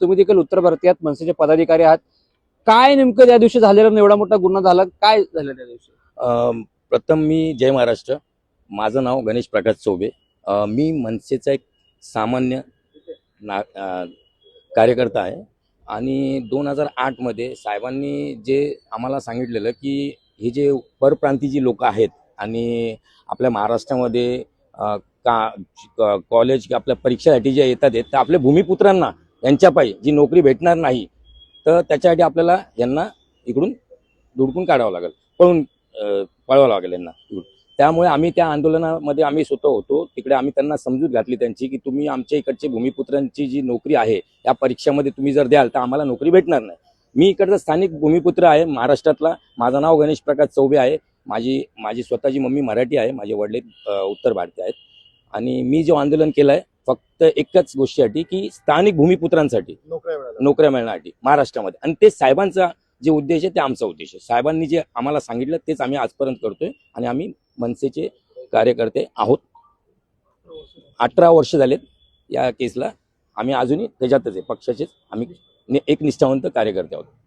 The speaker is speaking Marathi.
तुम्ही देखील उत्तर भारतीयात मनसेचे पदाधिकारी आहात. काय नेमकं त्या दिवशी झालेलं एवढा मोठा गुन्हा झाला, काय झालं त्या दिवशी? प्रथम मी जय महाराष्ट्र. माझं नाव गणेश प्रकाश चौबे. मी मनसेचा एक सामान्य कार्यकर्ता आहे आणि 2008 मध्ये साहेबांनी जे आम्हाला सांगितलेलं की हे जे परप्रांती जी लोक आहेत आणि आपल्या महाराष्ट्रामध्ये कॉलेज आपल्या परीक्षेसाठी जे येतात तर आपल्या भूमिपुत्रांना यांच्या पायी जी नोकरी भेटणार नाही, तर त्याच्यासाठी आपल्याला यांना इकडून धुडकून काढावं लागेल, पळवावं लागेल यांना. त्यामुळे आम्ही त्या आंदोलनामध्ये आम्ही स्वतः होतो तिकडे. आम्ही त्यांना समजूत घातली त्यांची की तुम्ही आमच्या इकडचे भूमिपुत्रांची जी नोकरी आहे या परीक्षेमध्ये तुम्ही जर द्याल तर आम्हाला नोकरी भेटणार नाही. मी इकडचा स्थानिक भूमिपुत्र आहे महाराष्ट्रातला. माझं नाव गणेश प्रकाश चौबे आहे. माझी स्वतःची मम्मी मराठी आहे, माझे वडील उत्तर भारतीय आहेत. आणि मी जो आंदोलन केलं आहे फक्त एकच गोष्टीसाठी की स्थानिक भूमिपुत्रांसाठी नोकऱ्या मिळण्यासाठी महाराष्ट्रामध्ये. आणि ते साहेबांचा जे उद्देश आहे ते आमचा उद्देश आहे. साहेबांनी जे आम्हाला सांगितलं तेच आम्ही आजपर्यंत करतोय आणि आम्ही मनसेचे कार्यकर्ते आहोत. 18 वर्ष झालेत या केसला. आम्ही अजूनही त्याच्यातच आहे, पक्षाचेच आम्ही एक निष्ठावंत कार्यकर्ते आहोत.